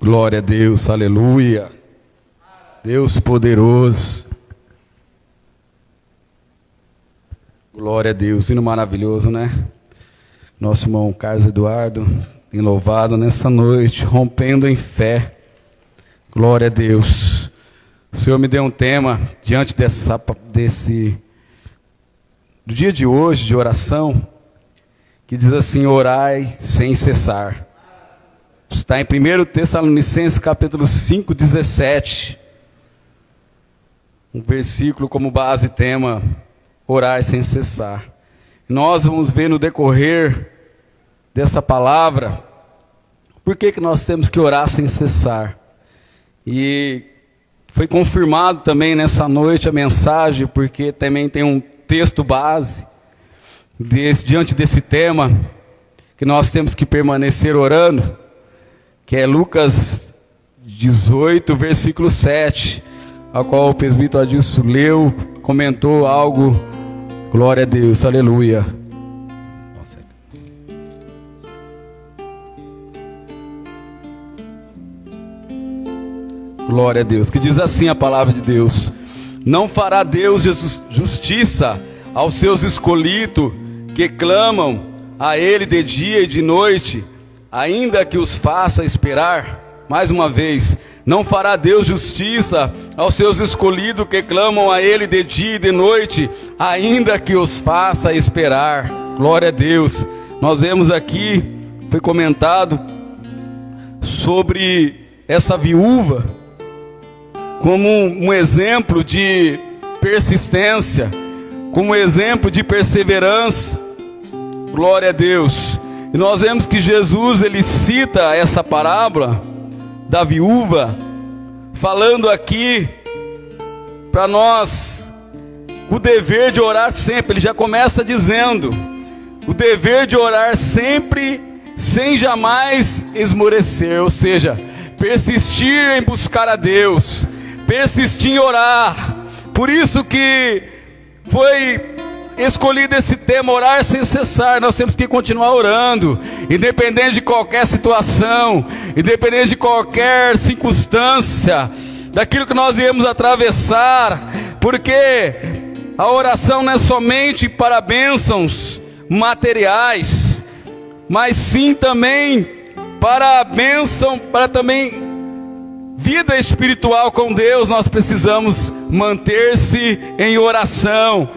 Glória a Deus, aleluia. Deus poderoso. Glória a Deus, hino maravilhoso, né? Nosso irmão Carlos Eduardo tem louvado nessa noite, rompendo em fé. Glória a Deus. O Senhor me deu um tema diante do dia de hoje, de oração, que diz assim: orai sem cessar. Está em 1 Tessalonicenses capítulo 5, 17. Um versículo como base, tema, orai sem cessar. Nós vamos ver no decorrer dessa palavra, por que nós temos que orar sem cessar. E foi confirmado também nessa noite a mensagem, porque também tem um texto base diante desse tema, que nós temos que permanecer orando, que é Lucas 18, versículo 7, a qual o presbítero Adilson leu, comentou algo. Glória a Deus, aleluia. Glória a Deus, que diz assim a palavra de Deus: não fará Deus justiça aos seus escolhidos, que clamam a Ele de dia e de noite, ainda que os faça esperar. Mais uma vez, não fará Deus justiça aos seus escolhidos, que clamam a Ele de dia e de noite, ainda que os faça esperar. Glória a Deus. Nós vemos aqui, foi comentado sobre essa viúva como um exemplo de persistência, como um exemplo de perseverança. Glória a Deus. E nós vemos que Jesus, ele cita essa parábola da viúva, falando aqui para nós o dever de orar sempre. Ele já começa dizendo o dever de orar sempre, sem jamais esmorecer, ou seja, persistir em buscar a Deus, persistir em orar. Por isso que foi escolhido esse tema, orar sem cessar. Nós temos que continuar orando, independente de qualquer situação, independente de qualquer circunstância, daquilo que nós viemos atravessar, porque a oração não é somente para bênçãos materiais, mas sim também para a bênção, para também vida espiritual com Deus. Nós precisamos manter-se em oração,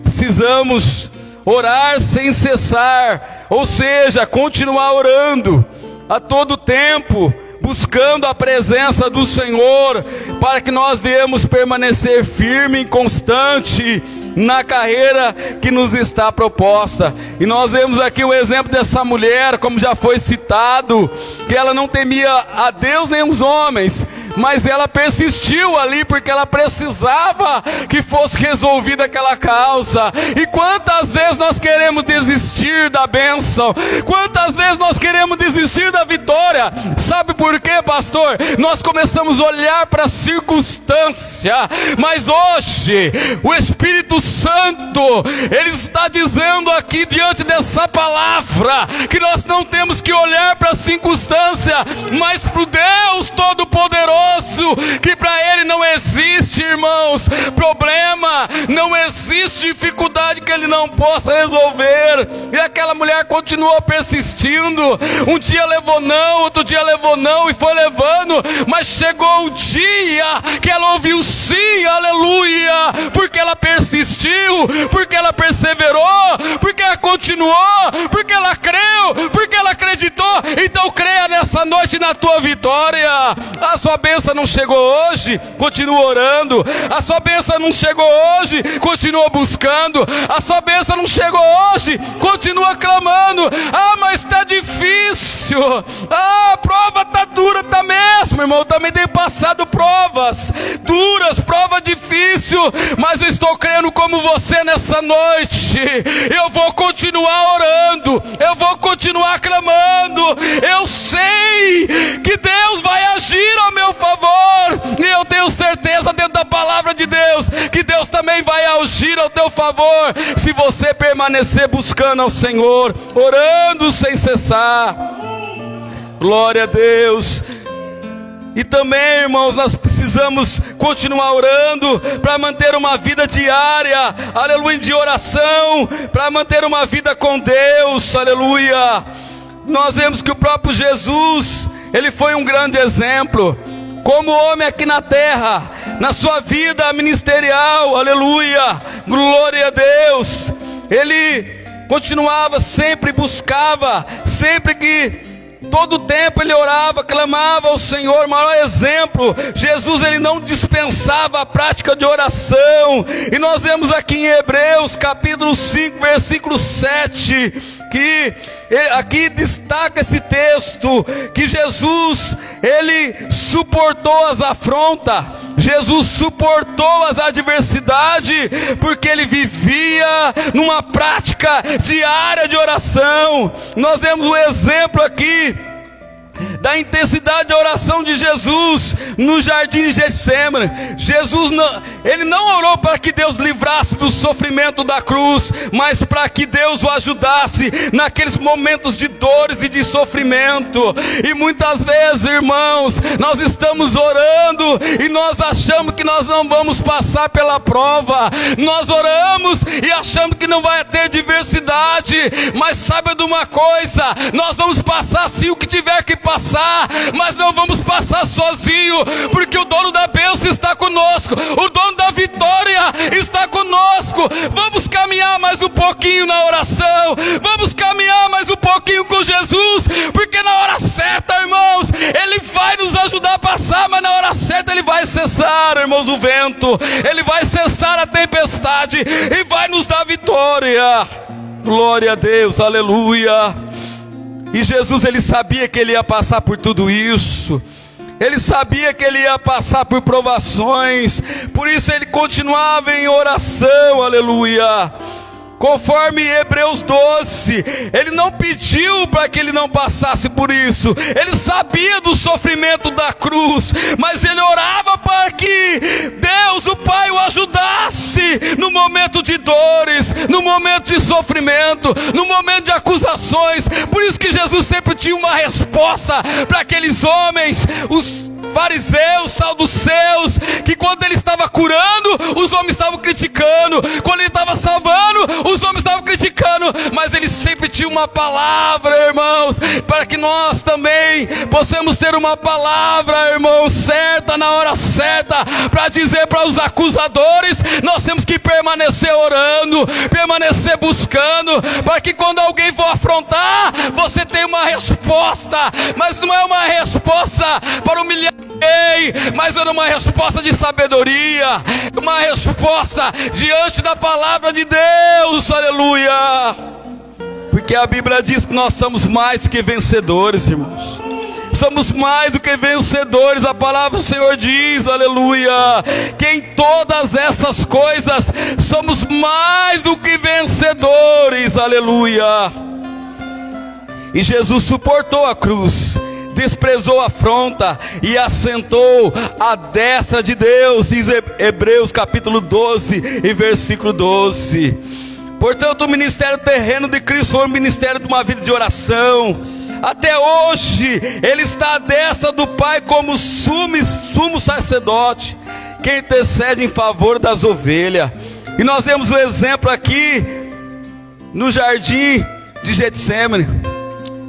precisamos orar sem cessar, ou seja, continuar orando a todo tempo, buscando a presença do Senhor, para que nós venhamos permanecer firme e constante na carreira que nos está proposta. E nós vemos aqui o exemplo dessa mulher, como já foi citado, que ela não temia a Deus nem os homens, mas ela persistiu ali, porque ela precisava que fosse resolvida aquela causa. E quantas vezes nós queremos desistir da bênção, quantas vezes nós queremos desistir da vitória? Sabe por quê, pastor? Nós começamos a olhar para a circunstância, mas hoje o Espírito Santo, ele está dizendo aqui diante dessa palavra, que nós não temos que olhar para a circunstância, mas para o Deus Todo-Poderoso, que para Ele não existe, irmãos, problema, não existe dificuldade que Ele não possa resolver. E aquela mulher continuou persistindo. Um dia levou não, outro dia levou não, e foi levando, mas chegou o dia que ela ouviu sim, aleluia, porque ela persistiu, porque ela perseverou, porque ela continuou, porque ela creu, porque ela acreditou. Então creia nessa noite na tua vitória. A sua bênção não chegou hoje, continua orando. A sua bênção não chegou hoje, continua buscando. A sua bênção não chegou hoje, continua clamando. Ah, mas está difícil. Ah, a prova está dura, está mesmo, irmão. Eu também tenho passado provas duras, prova difícil, mas eu estou crendo como você nessa noite. Eu vou continuar orando, eu vou continuar clamando. Eu sei que Deus vai agir ao meu favor, e eu tenho certeza dentro da palavra de Deus, que Deus também vai agir ao teu favor, se você permanecer buscando ao Senhor, orando sem cessar. Glória a Deus. E também, irmãos, nós precisamos continuar orando para manter uma vida diária, aleluia, de oração, para manter uma vida com Deus, aleluia. Nós vemos que o próprio Jesus, ele foi um grande exemplo, como homem aqui na terra, na sua vida ministerial, aleluia, glória a Deus. Ele continuava, sempre buscava, sempre que todo tempo ele orava, clamava ao Senhor. Maior exemplo, Jesus, ele não dispensava a prática de oração. E nós vemos aqui em Hebreus capítulo 5, versículo 7, que aqui destaca esse texto, que Jesus, ele suportou as afrontas, Jesus suportou as adversidades, porque ele vivia numa prática diária de oração. Nós vemos um exemplo aqui da intensidade da oração de Jesus no jardim de Getsêmani. Jesus ele não orou para que Deus livrasse do sofrimento da cruz, mas para que Deus o ajudasse naqueles momentos de dores e de sofrimento. E muitas vezes, irmãos, nós estamos orando e nós achamos que nós não vamos passar pela prova. Nós oramos e achamos que não vai ter diversidade, mas saiba de uma coisa, nós vamos passar sim o que tiver que passar, mas não vamos passar sozinho, porque o dono da bênção está conosco, o dono da vitória está conosco. Vamos caminhar mais um pouquinho na oração, vamos caminhar mais um pouquinho com Jesus, porque na hora certa, irmãos, ele vai nos ajudar a passar, mas na hora certa ele vai cessar, irmãos, o vento, ele vai cessar a tempestade e vai nos dar vitória. Glória a Deus, aleluia. E Jesus, ele sabia que ele ia passar por tudo isso, ele sabia que ele ia passar por provações, por isso ele continuava em oração, aleluia. Conforme Hebreus 12, ele não pediu para que ele não passasse por isso, ele sabia do sofrimento da cruz, mas ele orava para que Deus, o Pai, o ajudasse no momento de dores, no momento de sofrimento, no momento de acusações. Por isso que Jesus sempre tinha uma resposta para aqueles homens, os fariseus, saduceus, que quando ele estava curando, os homens estavam criticando, quando ele estava salvando, os homens estavam criticando, mas ele sempre tinha uma palavra, irmãos, para que nós também possamos ter uma palavra, irmãos, certa, na hora certa, para dizer para os acusadores. Nós temos que permanecer orando, permanecer buscando, para que quando alguém for afrontar, você tenha uma resposta, mas não é uma resposta para humilhar, mas era uma resposta de sabedoria, uma resposta diante da palavra de Deus, aleluia. Porque a Bíblia diz que nós somos mais do que vencedores, irmãos, somos mais do que vencedores. A palavra do Senhor diz, aleluia, que em todas essas coisas somos mais do que vencedores, aleluia. E Jesus suportou a cruz, desprezou a afronta e assentou à destra de Deus, diz Hebreus capítulo 12 e versículo 12. Portanto, o ministério terreno de Cristo foi um ministério de uma vida de oração. Até hoje ele está à destra do Pai como sumo sacerdote, que intercede em favor das ovelhas. E nós vemos o exemplo aqui no jardim de Getsêmani,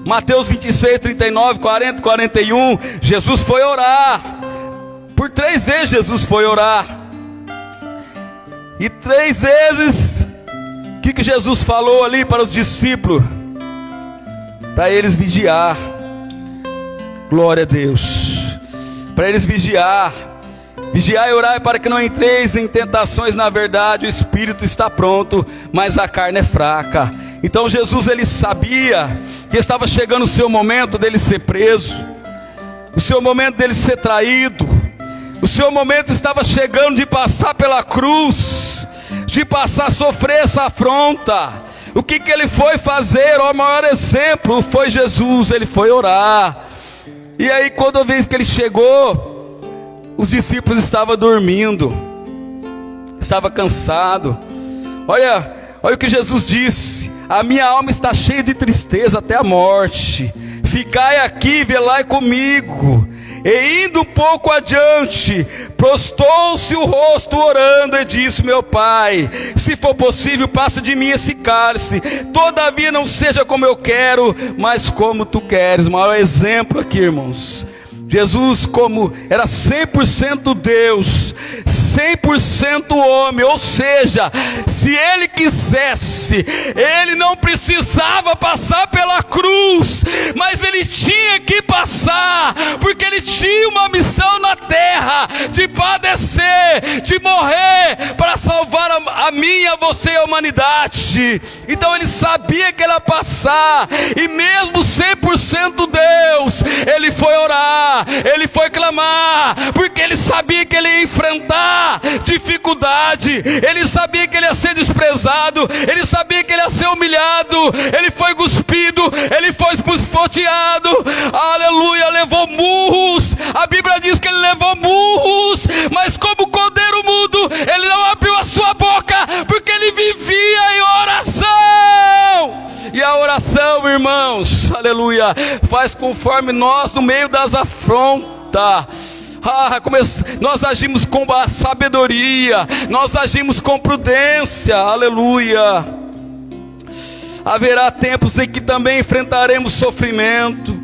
Mateus 26, 39, 40, 41, Jesus foi orar. Por 3 vezes Jesus foi orar. E 3 vezes, o que Jesus falou ali para os discípulos? Para eles vigiar. Glória a Deus. Para eles vigiar. Vigiar e orar para que não entreis em tentações. Na verdade o espírito está pronto, mas a carne é fraca. Então Jesus, ele sabia que estava chegando o seu momento dele ser preso, o seu momento dele ser traído, o seu momento estava chegando de passar pela cruz, de passar a sofrer essa afronta. O que ele foi fazer? O maior exemplo foi Jesus, ele foi orar. E aí, quando vez que ele chegou, os discípulos estavam dormindo, estavam cansados. Olha o que Jesus disse: a minha alma está cheia de tristeza até a morte, ficai aqui, velai comigo. E indo um pouco adiante, prostou-se o rosto orando e disse: meu pai, se for possível, passa de mim esse cálice, todavia não seja como eu quero, mas como tu queres. Maior exemplo aqui, irmãos. Jesus, como era 100% Deus, 100% homem, ou seja, se ele quisesse, ele não precisava passar pela cruz, mas ele tinha que passar, porque ele tinha uma missão na terra, de padecer, de morrer, para salvar a mim e a você e a humanidade. Então ele sabia que ele ia passar, e mesmo 100% Deus, ele foi orar, ele foi clamar, porque ele sabia que ele ia enfrentar dificuldade, ele sabia que ele ia ser desprezado, ele sabia que ele ia ser humilhado, ele foi cuspido, ele foi esfoteado, aleluia, levou murros. A Bíblia diz que ele levou murros, mas como cordeiro mudo, ele não abriu a sua boca, porque ele vivia em oração. E a oração, irmãos, aleluia, faz conforme nós no meio das afrontas. Nós agimos com sabedoria, nós agimos com prudência, aleluia. Haverá tempos em que também enfrentaremos sofrimento,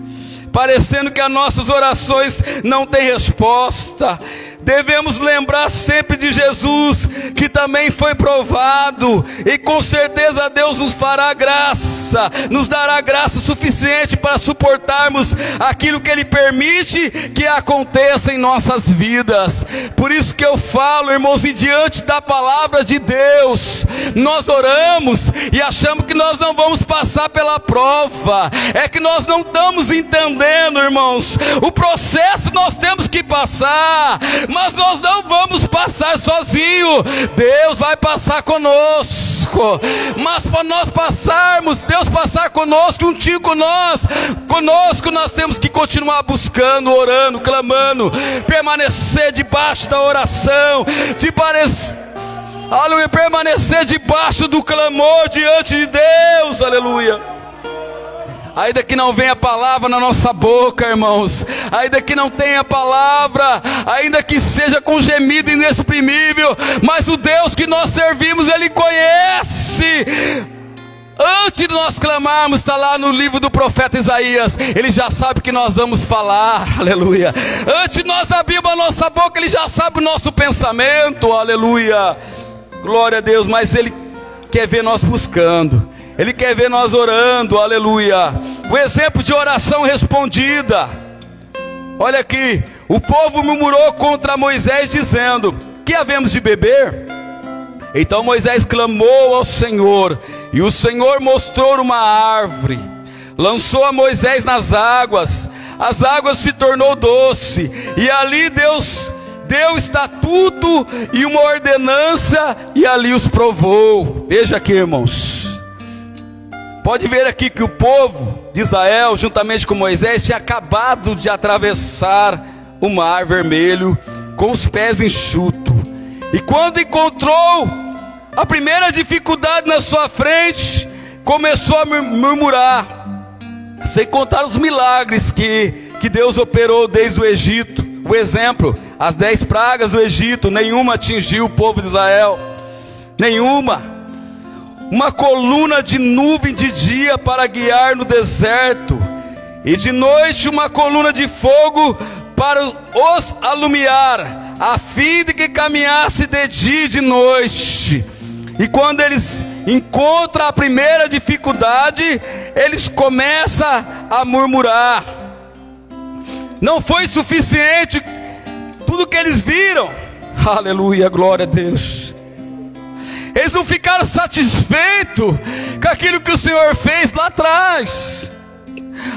parecendo que as nossas orações não têm resposta. Devemos lembrar sempre de Jesus, que também foi provado, e com certeza Deus nos fará graça, nos dará graça suficiente para suportarmos aquilo que Ele permite que aconteça em nossas vidas. Por isso que eu falo, irmãos, e diante da palavra de Deus, nós oramos e achamos que nós não vamos passar pela prova, é que nós não estamos entendendo, irmãos, o processo nós temos que passar, mas nós não vamos passar sozinho, Deus vai passar conosco. Mas para nós passarmos, Deus passar conosco, juntinho conosco nós temos que continuar buscando, orando, clamando, permanecer debaixo da oração, aleluia, permanecer debaixo do clamor diante de Deus, aleluia. Ainda que não venha a palavra na nossa boca, irmãos, ainda que não tenha palavra, ainda que seja com gemido inexprimível, mas o Deus que nós servimos, Ele conhece. Antes de nós clamarmos, está lá no livro do profeta Isaías, Ele já sabe que nós vamos falar, aleluia. Antes de nós abrirmos a nossa boca, Ele já sabe o nosso pensamento, aleluia. Glória a Deus, mas Ele quer ver nós buscando, Ele quer ver nós orando, aleluia. O exemplo de oração respondida. Olha aqui, o povo murmurou contra Moisés dizendo: que havemos de beber? Então Moisés clamou ao Senhor, e o Senhor mostrou uma árvore, lançou a Moisés nas águas, as águas se tornou doce, e ali Deus deu estatuto e uma ordenança, e ali os provou. Veja aqui, irmãos, pode ver aqui que o povo de Israel, juntamente com Moisés, tinha acabado de atravessar o mar vermelho com os pés enxutos. E quando encontrou a primeira dificuldade na sua frente, começou a murmurar, sem contar os milagres que Deus operou desde o Egito. O exemplo, as 10 pragas do Egito, nenhuma atingiu o povo de Israel, nenhuma. Uma coluna de nuvem de dia para guiar no deserto, e de noite uma coluna de fogo para os alumiar, a fim de que caminhasse de dia e de noite. E quando eles encontram a primeira dificuldade, eles começam a murmurar. Não foi suficiente tudo que eles viram, aleluia, glória a Deus. Eles não ficaram satisfeitos com aquilo que o Senhor fez lá atrás.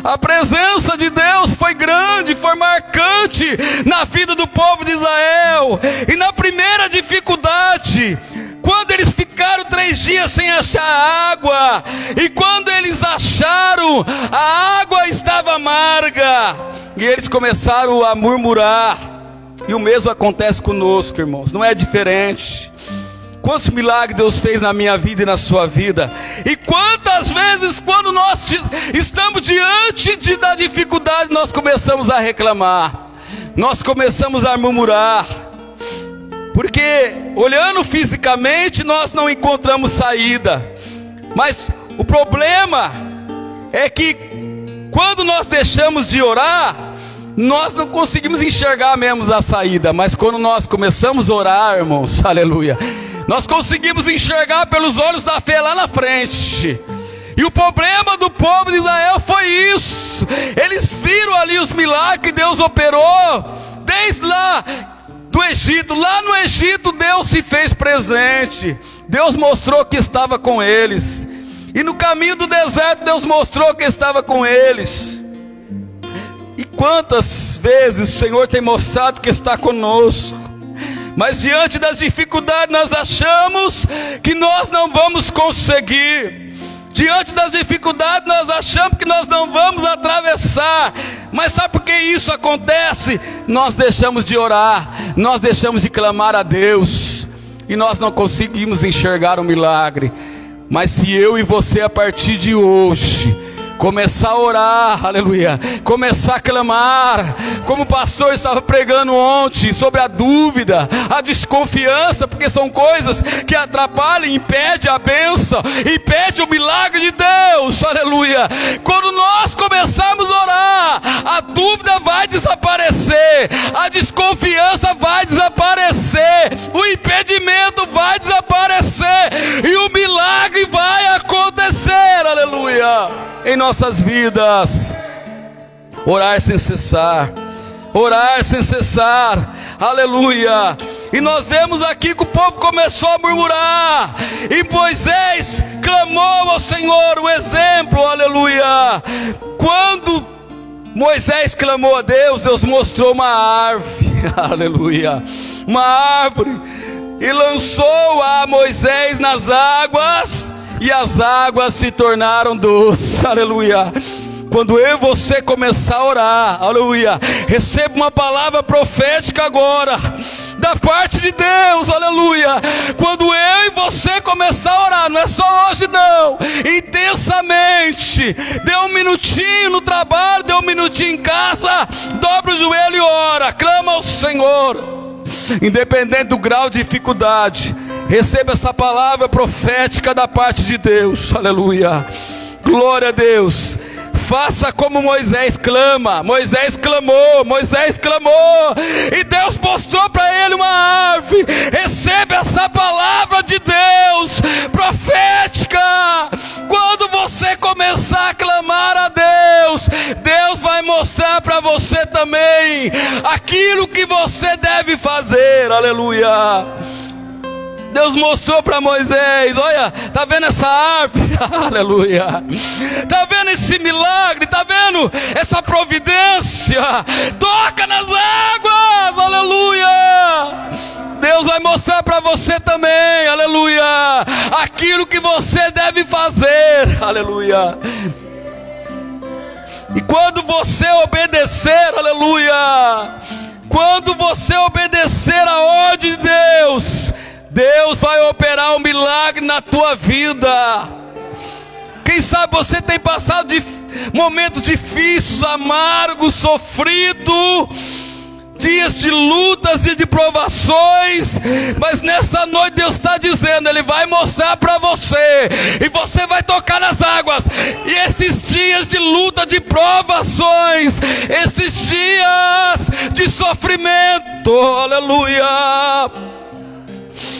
A presença de Deus foi grande, foi marcante na vida do povo de Israel. E na primeira dificuldade, quando eles ficaram 3 dias sem achar água, e quando eles acharam, a água estava amarga, e eles começaram a murmurar. E o mesmo acontece conosco, irmãos, não é diferente. Quantos milagres Deus fez na minha vida e na sua vida, e quantas vezes quando nós estamos diante da dificuldade, nós começamos a reclamar. nós começamos a murmurar, porque olhando fisicamente nós não encontramos saída. Mas o problema é que quando nós deixamos de orar, nós não conseguimos enxergar mesmo a saída. Mas quando nós começamos a orar, irmãos, aleluia, nós conseguimos enxergar pelos olhos da fé lá na frente. E o problema do povo de Israel foi isso. Eles viram ali os milagres que Deus operou desde lá do Egito. Lá no Egito Deus se fez presente. Deus mostrou que estava com eles. E no caminho do deserto Deus mostrou que estava com eles. E quantas vezes o Senhor tem mostrado que está conosco. Mas diante das dificuldades nós achamos que nós não vamos conseguir. Diante das dificuldades nós achamos que nós não vamos atravessar. Mas sabe por que isso acontece? Nós deixamos de orar, nós deixamos de clamar a Deus, e nós não conseguimos enxergar o milagre. Mas se eu e você a partir de hoje começar a orar, aleluia, começar a clamar, como o pastor estava pregando ontem, sobre a dúvida, a desconfiança, porque são coisas que atrapalham, impedem a bênção, impedem o milagre de Deus, aleluia. Quando nós começarmos a orar, a dúvida vai desaparecer, a desconfiança vai desaparecer, o impedimento vai desaparecer, e o milagre vai acontecer, aleluia, em nossas vidas. Orar sem cessar, orar sem cessar, aleluia. E nós vemos aqui que o povo começou a murmurar, e Moisés clamou ao Senhor, o exemplo, aleluia. Quando Moisés clamou a Deus, Deus mostrou uma árvore, aleluia, uma árvore, e lançou a Moisés nas águas, e as águas se tornaram doces, aleluia. Quando eu e você começar a orar, aleluia, receba uma palavra profética agora, da parte de Deus, aleluia. Quando eu e você começar a orar, não é só hoje não, intensamente, dê um minutinho no trabalho, dê um minutinho em casa, dobra o joelho e ora, clama ao Senhor. Independente do grau de dificuldade, receba essa palavra profética da parte de Deus, aleluia, glória a Deus. Faça como Moisés clama. Moisés clamou, e Deus mostrou para ele uma árvore. Receba essa palavra de Deus profética. Quando você começar a clamar a Deus, Deus vai mostrar para você também aquilo que você deve fazer, aleluia. Deus mostrou para Moisés, olha, está vendo essa árvore? Aleluia. Está vendo esse milagre? Está vendo essa providência? Toca nas águas, aleluia. Deus vai mostrar para você também, aleluia, aquilo que você deve fazer, aleluia. E quando você obedecer, aleluia, quando você obedecer a ordem de Deus, Deus vai operar um milagre na tua vida. Quem sabe você tem passado de momentos difíceis, amargos, sofridos, dias de lutas e de provações, mas nessa noite Deus está dizendo, Ele vai mostrar para você, e você vai tocar nas águas, e esses dias de luta, de provações, esses dias de sofrimento, aleluia,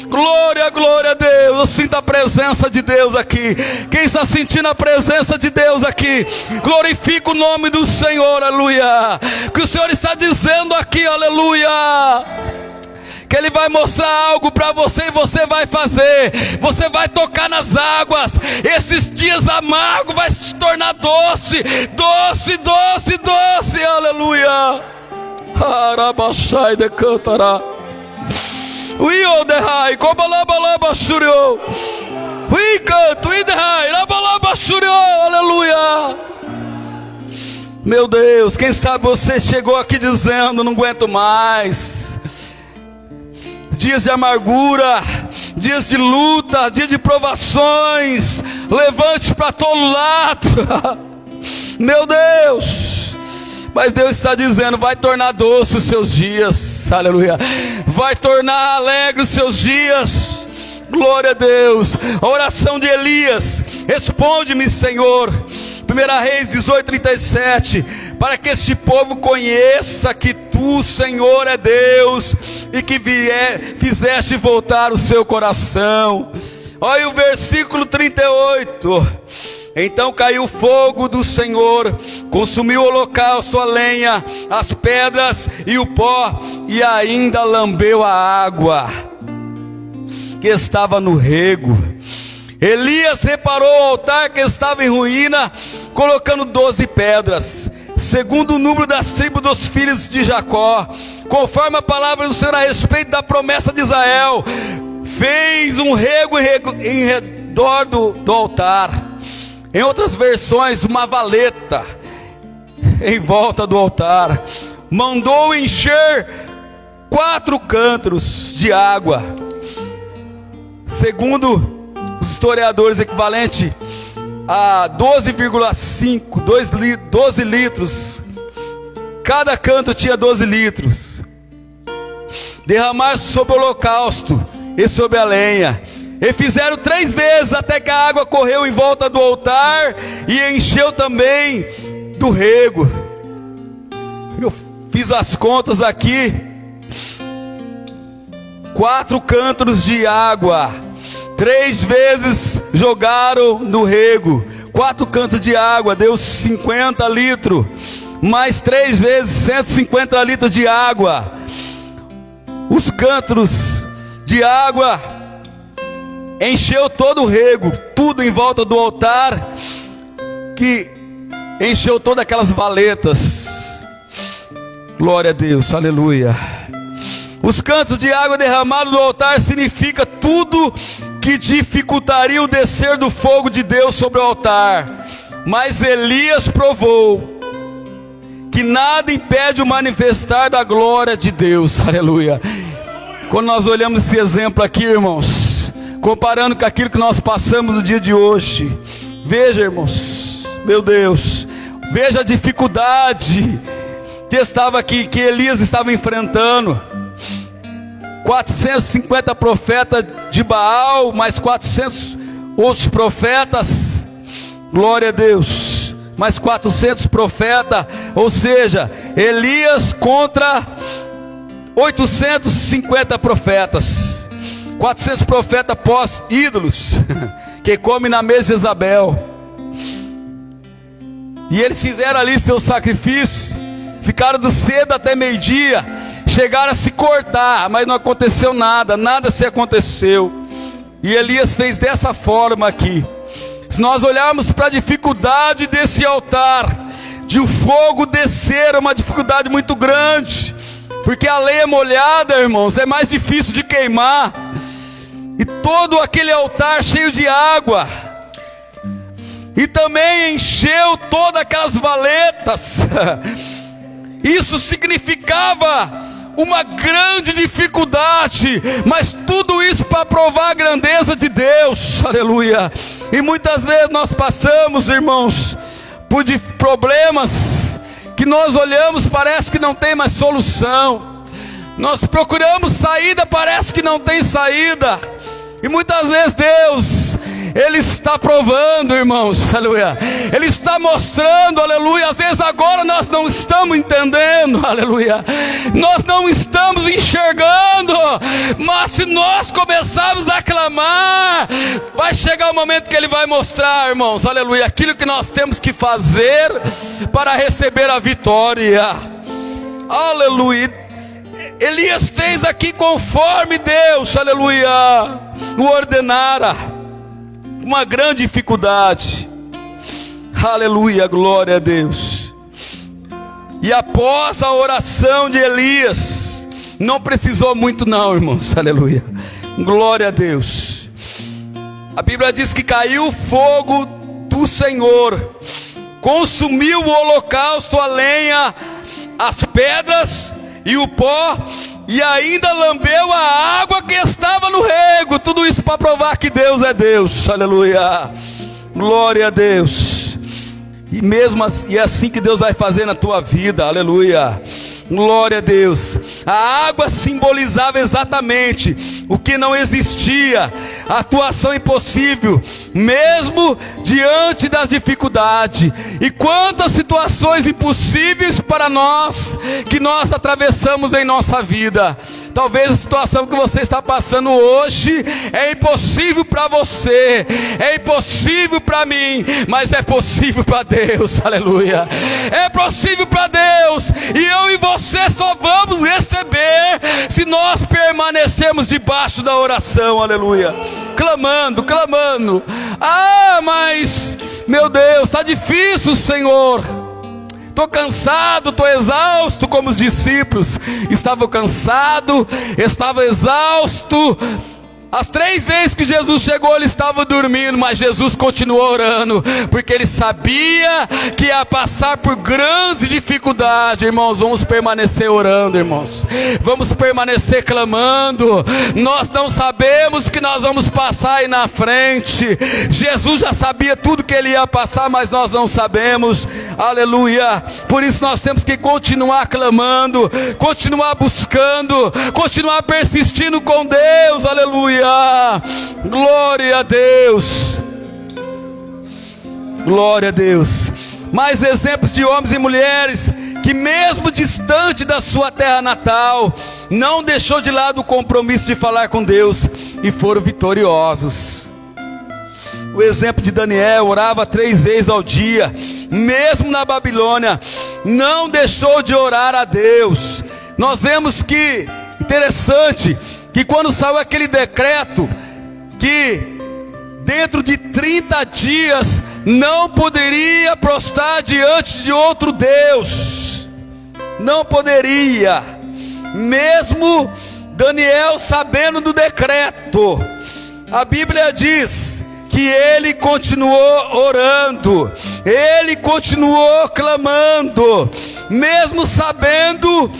glória, glória a Deus. Eu sinto a presença de Deus aqui. Quem está sentindo a presença de Deus aqui, glorifica o nome do Senhor, aleluia. Que o Senhor está dizendo aqui, aleluia, que Ele vai mostrar algo para você, e você vai fazer. Você vai tocar nas águas. Esses dias amargos vai se tornar doce, doce, doce, doce, aleluia. Arabashai de cantará. Uio derrai, cobalabalaba surio. Ui canto, ui derrai, labalaba surio, aleluia. Meu Deus, quem sabe você chegou aqui dizendo, não aguento mais. Dias de amargura, dias de luta, dias de provações. Levante para todo lado. Meu Deus. Mas Deus está dizendo: vai tornar doce os seus dias, aleluia, vai tornar alegre os seus dias, glória a Deus. A oração de Elias: responde-me, Senhor. 1 Reis 18:37, para que este povo conheça que tu, Senhor, é Deus, e que fizeste voltar o seu coração. Olha o versículo 38, então caiu o fogo do Senhor, consumiu o holocausto, a lenha, as pedras e o pó, e ainda lambeu a água que estava no rego. Elias reparou o altar que estava em ruína, colocando 12 pedras, segundo o número das tribos dos filhos de Jacó, conforme a palavra do Senhor a respeito da promessa de Israel. Fez um rego em redor do altar. Em outras versões, uma valeta em volta do altar. Mandou encher 4 cântaro de água, segundo os historiadores, equivalente a 12,5, 12 litros. Cada cântaro tinha 12 litros. Derramar sobre o holocausto e sobre a lenha. E fizeram 3 vezes, até que a água correu em volta do altar e encheu também do rego. Eu fiz as contas aqui: 4 cântaros de água, 3 vezes jogaram no rego. 4 cântaros de água deu 50 litros, mais 3 vezes 150 litros de água. Os cântaros de água encheu todo o rego, tudo em volta do altar, que encheu todas aquelas valetas. Glória a Deus, aleluia. Os cantos de água derramados do altar significa tudo que dificultaria o descer do fogo de Deus sobre o altar. Mas Elias provou que nada impede o manifestar da glória de Deus, aleluia. Quando nós olhamos esse exemplo aqui, irmãos, comparando com aquilo que nós passamos no dia de hoje, veja, irmãos, meu Deus, veja a dificuldade que Elias estava enfrentando. 450 profetas de Baal, mais 400 outros profetas, glória a Deus, mais 400 profetas, ou seja, Elias contra 850 profetas, 400 profetas pós-ídolos, que comem na mesa de Jezabel. E eles fizeram ali seu sacrifício, ficaram do cedo até meio-dia, chegaram a se cortar, mas não aconteceu nada, nada se aconteceu. E Elias fez dessa forma aqui. Se nós olharmos para a dificuldade desse altar, de o fogo descer, é uma dificuldade muito grande, porque a lenha molhada, irmãos, é mais difícil de queimar. E todo aquele altar cheio de água, e também encheu todas aquelas valetas. Isso significava uma grande dificuldade, mas tudo isso para provar a grandeza de Deus, aleluia. E muitas vezes nós passamos, irmãos, por problemas que nós olhamos, parece que não tem mais solução. Nós procuramos saída, parece que não tem saída. E muitas vezes Deus, Ele está provando, irmãos, aleluia. Ele está mostrando, aleluia. Às vezes agora nós não estamos entendendo, aleluia. Nós não estamos enxergando, mas se nós começarmos a clamar, vai chegar o momento que Ele vai mostrar, irmãos, aleluia, aquilo que nós temos que fazer para receber a vitória, aleluia. Elias fez aqui conforme Deus, aleluia, o ordenara. Uma grande dificuldade, aleluia, glória a Deus. E após a oração de Elias, não precisou muito não, irmãos, aleluia, glória a Deus. A Bíblia diz que caiu o fogo do Senhor, consumiu o holocausto, a lenha, as pedras e o pó, e ainda lambeu a água que estava no rego. Tudo isso para provar que Deus é Deus, aleluia, glória a Deus. E mesmo assim, e é assim que Deus vai fazer na tua vida, aleluia. Glória a Deus. A água simbolizava exatamente o que não existia, a atuação impossível, mesmo diante das dificuldades. E quantas situações impossíveis para nós, que nós atravessamos em nossa vida. Talvez a situação que você está passando hoje é impossível para você, é impossível para mim, mas é possível para Deus, aleluia. É possível para Deus, e eu e você só vamos receber se nós permanecermos debaixo da oração, aleluia. Clamando, clamando. Ah, mas, meu Deus, está difícil, Senhor. Estou cansado, estou exausto, como os discípulos. Estava cansado, estava exausto. As 3 vezes que Jesus chegou, ele estava dormindo, mas Jesus continuou orando, porque ele sabia que ia passar por grandes dificuldades. Irmãos, vamos permanecer orando, irmãos. Vamos permanecer clamando. Nós não sabemos que nós vamos passar aí na frente. Jesus já sabia tudo que ele ia passar, mas nós não sabemos. Aleluia. Por isso nós temos que continuar clamando, continuar buscando, continuar persistindo com Deus. Aleluia. Glória a Deus. Glória a Deus. Mais exemplos de homens e mulheres que mesmo distante da sua terra natal, não deixou de lado o compromisso de falar com Deus e foram vitoriosos. O exemplo de Daniel, orava 3 vezes ao dia, mesmo na Babilônia, não deixou de orar a Deus. Nós vemos que, interessante, que quando saiu aquele decreto, que dentro de 30 dias, não poderia prostrar diante de outro Deus, não poderia, mesmo Daniel sabendo do decreto, a Bíblia diz que ele continuou orando, ele continuou clamando, mesmo sabendo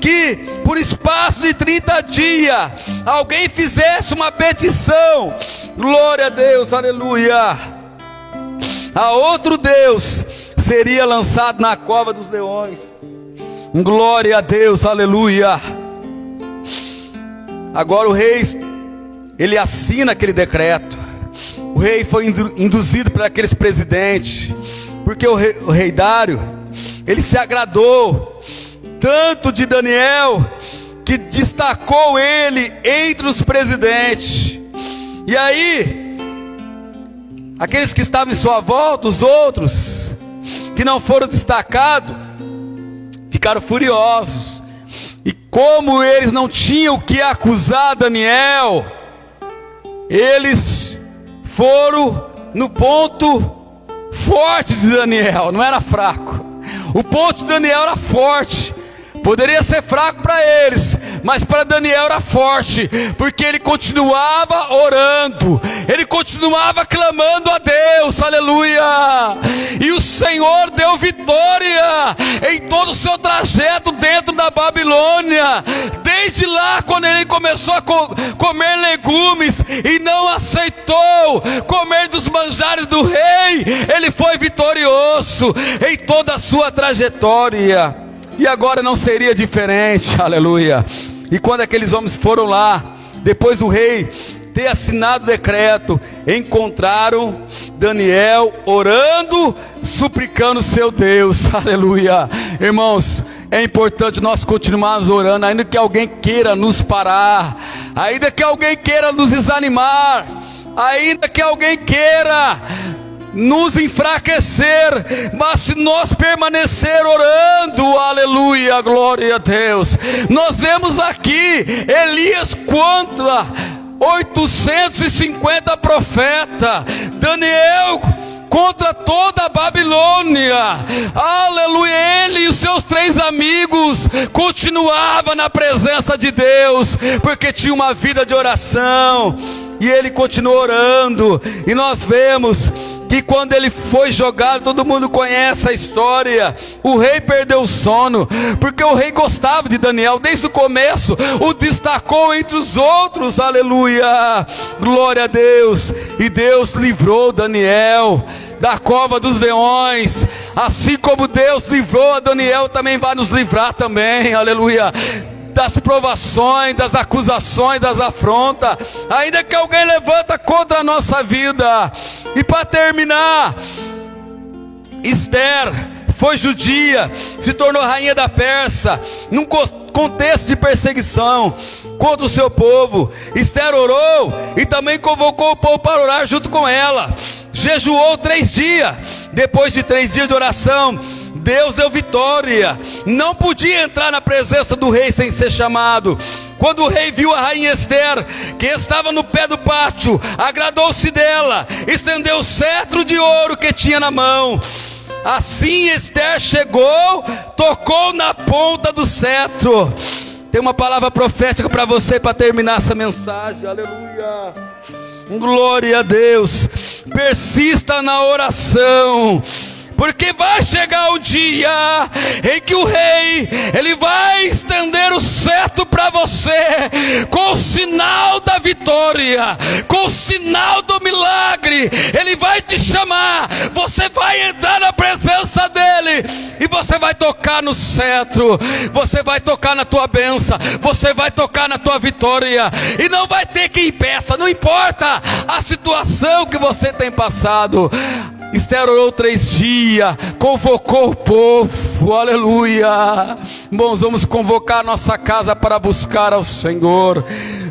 que por espaço de 30 dias, alguém fizesse uma petição, glória a Deus, aleluia, a outro Deus, seria lançado na cova dos leões, glória a Deus, aleluia. Agora o rei, ele assina aquele decreto. O rei foi induzido por aqueles presidentes, porque o rei Dário, ele se agradou tanto de Daniel, que destacou ele entre os presidentes. E aí, aqueles que estavam em sua volta, os outros, que não foram destacados, ficaram furiosos. E como eles não tinham o que acusar Daniel, eles foram no ponto forte de Daniel, não era fraco. O ponto de Daniel era forte. Poderia ser fraco para eles, mas para Daniel era forte, porque ele continuava orando, ele continuava clamando a Deus, aleluia. E o Senhor deu vitória em todo o seu trajeto dentro da Babilônia. Desde lá, quando ele começou a comer legumes e não aceitou comer dos manjares do rei, ele foi vitorioso em toda a sua trajetória. E agora não seria diferente, aleluia. E quando aqueles homens foram lá, depois do rei ter assinado o decreto, encontraram Daniel orando, suplicando seu Deus, aleluia. Irmãos, é importante nós continuarmos orando, ainda que alguém queira nos parar, ainda que alguém queira nos desanimar, ainda que alguém queira nos enfraquecer, mas se nós permanecer orando, aleluia, glória a Deus. Nós vemos aqui Elias contra 850 profetas, Daniel contra toda a Babilônia, aleluia. Ele e os seus 3 amigos continuavam na presença de Deus, porque tinha uma vida de oração, e ele continuou orando. E nós vemos que quando ele foi jogado, todo mundo conhece a história, o rei perdeu o sono, porque o rei gostava de Daniel, desde o começo, o destacou entre os outros, aleluia, glória a Deus. E Deus livrou Daniel, da cova dos leões. Assim como Deus livrou a Daniel, também vai nos livrar também, aleluia, das provações, das acusações, das afrontas, ainda que alguém levanta contra a nossa vida. E para terminar, Esther foi judia, se tornou rainha da Pérsia, num contexto de perseguição contra o seu povo. Esther orou e também convocou o povo para orar junto com ela. Jejuou 3 dias. Depois de 3 dias de oração, Deus deu vitória. Não podia entrar na presença do rei sem ser chamado. Quando o rei viu a rainha Esther, que estava no pé do pátio, agradou-se dela, estendeu o cetro de ouro que tinha na mão. Assim Esther chegou, tocou na ponta do cetro. Tem uma palavra profética para você, para terminar essa mensagem, aleluia, glória a Deus. Persista na oração, porque vai chegar o dia em que o rei, ele vai estender o cetro para você, com o sinal da vitória, com o sinal do milagre. Ele vai te chamar, você vai entrar na presença dele, e você vai tocar no cetro, você vai tocar na tua bênção, você vai tocar na tua vitória, e não vai ter quem impeça, não importa a situação que você tem passado. Esther orou 3 dias, convocou o povo, aleluia. Irmãos, vamos convocar a nossa casa para buscar ao Senhor.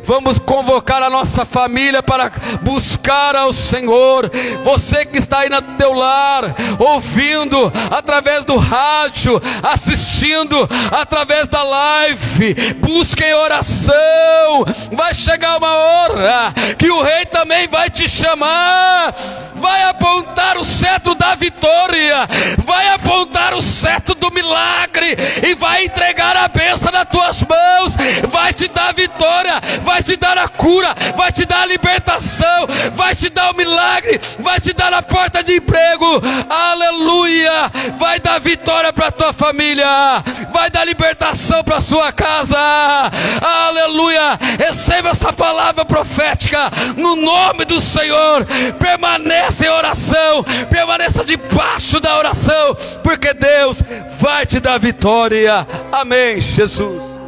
Vamos convocar a nossa família para buscar ao Senhor. Você que está aí no teu lar, ouvindo através do rádio, assistindo através da live, busque em oração. Vai chegar uma hora que o rei também vai te chamar, vai apontar o cetro da vitória, vai apontar o cetro do milagre, e vai entregar a bênção nas tuas mãos, vai te dar a vitória, vai te dar a cura, vai te dar a libertação, vai te dar o milagre, vai te dar a porta de emprego, aleluia, vai dar vitória para a tua família, vai dar libertação para a sua casa, aleluia. Receba essa palavra profética no nome do Senhor. Permaneça em oração, permaneça debaixo da oração, porque Deus vai te dar vitória. Amém, Jesus.